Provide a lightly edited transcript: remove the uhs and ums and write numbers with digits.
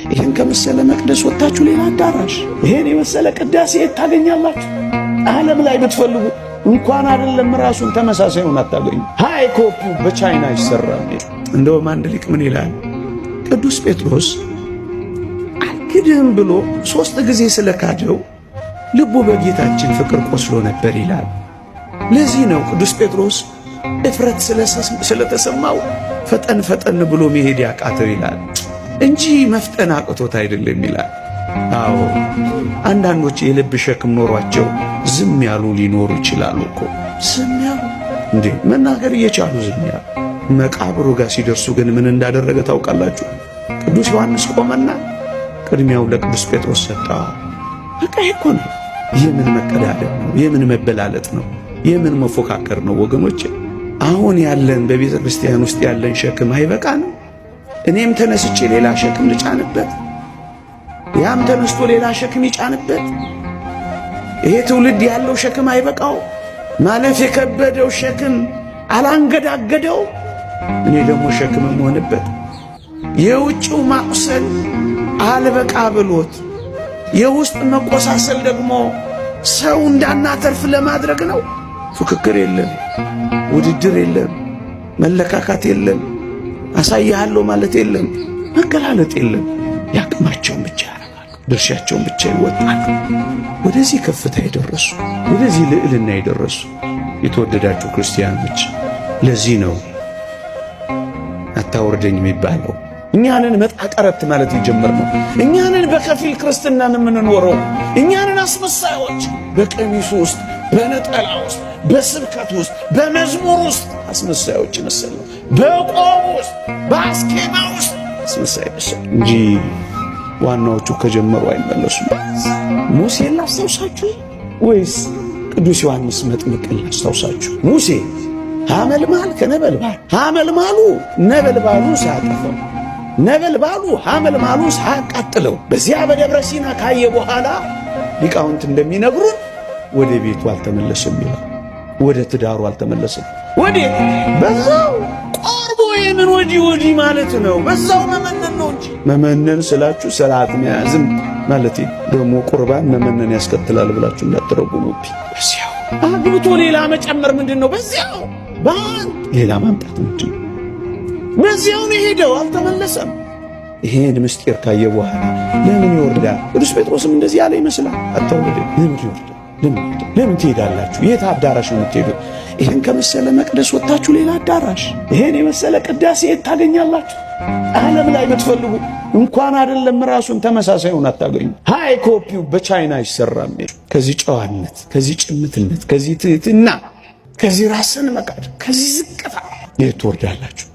ይህን ከመሰለ መቅደስ ወጣችሁ ሌላ አዳራሽ፣ ይሄን የመሰለ ቅዳሴ ታገኛላችሁ? ዓለም ላይ ብትፈልጉ እንኳን አይደለም ራሱን ተመሳሳዩን አታገኙ። ሃይ ኮፒው በቻይና ይሰራል። እንደውም አንድ ሊቅ ምን ይላል? ቅዱስ ጴጥሮስ አልክድህም ብሎ 3 ጊዜ ስለካደው ልቡ በጌታችን ፍቅር ቆስሎ ነበር ይላል። ለዚህ ነው ቅዱስ ጴጥሮስ እፍረት ስለተሰማው ፈጠን ብሎ መሄድ ያቃተው ይላል እንጂ መፍጠን አቅቶት አይደለም ይላል። አዎ አንዳንዶች የልብ ሸክም ኖሯቸው ዝም ያሉ ሊኖሩ ይችላሉ እኮ። ዝም ያሉ እንዴ መናገር እየቻሉ ዝም ያሉ። መቃብሩ ጋር ሲደርሱ ግን ምን እንዳደረገ ታውቃላችሁ? ቅዱስ ዮሐንስ ቆመና ቅድሚያው ለቅዱስ ጴጥሮስ ሰጠው። በቃ እኮ ነው። የምን መቀዳደም ነው? የምን መበላለጥ ነው? የምን መፎካከር ነው? ወገኖች አሁን ያለን በቤተ ክርስቲያን ውስጥ ያለን ሸክም አይበቃንም? እኔም ተነስቼ ሌላ ሸክም ልጫንበት፣ ያም ተነስቶ ሌላ ሸክም ይጫንበት? ይሄ ትውልድ ያለው ሸክም አይበቃው? ማለፍ የከበደው ሸክም አላንገዳገደው? እኔ ደግሞ ሸክም የምሆንበት? የውጭው ማቁሰል አልበቃ ብሎት የውስጥ መቆሳሰል ደግሞ ሰው እንዳናተርፍ ለማድረግ ነው። ፉክክር የለም፣ ውድድር የለም፣ መለካካት የለም፣ አሳያለሁ ማለት የለም፣ መገላለጥ የለም። ያቅማቸውን ብቻ ያደርጋሉ፣ ድርሻቸውን ብቻ ይወጣሉ። ወደዚህ ከፍታ የደረሱ ወደዚህ ልዕልና የደረሱ የተወደዳችሁ ክርስቲያኖች፣ ለዚህ ነው አታወርደኝ የሚባለው። እኛንን መጣቀረት ማለት የጀመርነው፣ እኛንን በከፊል ክርስትናን የምንኖረው፣ እኛንን አስመሳዮች በቀሚሱ ውስጥ፣ በነጠላ ውስጥ፣ በስብከት ውስጥ፣ በመዝሙር ውስጥ አስመሳዮች መሰል ነው። በቆም ውስጥ፣ በአስኬማ ውስጥ አስመሳይ መሰል እንጂ ዋናዎቹ ከጀመሩ አይመለሱም። ሙሴን ላስታውሳችሁ ወይስ ቅዱስ ዮሐንስ መጥምቅን ላስታውሳችሁ? ሙሴ ሐመልማል ከነበልባል፣ ሐመልማሉ ነበልባሉ ሳያጠፋው፣ ነበልባሉ ሐመልማሉ ሳያቃጥለው በዚያ በደብረ ሲና ካየ በኋላ ሊቃውንት እንደሚነግሩን ወደ ቤቱ አልተመለሰም ይላል። ወደ ትዳሩ አልተመለሰም። ወዴት? በዛው ቆርቦ የምን ወዲህ ማለት ነው። በዛው መመነን ነው እንጂ መመነን ስላችሁ ስርዓት መያዝም ማለት ደግሞ ቁርባን መመነን ያስከትላል ብላችሁ እንዳትረጉሙብኝ። በዚያው አግብቶ ሌላ መጨመር ምንድነው? በዚያው ሌላ ማምጣት ምንድነው? በዚያው ነው ሄደው አልተመለሰም። ይሄን ምስጢር ካየ በኋላ ለምን ይወርዳል? ቅዱስ ጴጥሮስም እንደዚህ ያለ ይመስላል። አታውርድ፣ ለምን ይወርዳል? ለምን ትሄዳላችሁ? የት አዳራሽ ነው የምትሄዱት? ይሄን ከመሰለ መቅደስ ወጣችሁ ሌላ አዳራሽ፣ ይሄን የመሰለ ቅዳሴ ታገኛላችሁ? ዓለም ላይ ብትፈልጉ እንኳን አይደለም ራሱን ተመሳሳዩን አታገኙ። ሃይ ኮፒው በቻይና ይሰራል። ከዚህ ጨዋነት፣ ከዚህ ጭምትነት፣ ከዚህ ትህትና፣ ከዚህ ራስን መካድ፣ ከዚህ ዝቅታ የት ትወርዳላችሁ?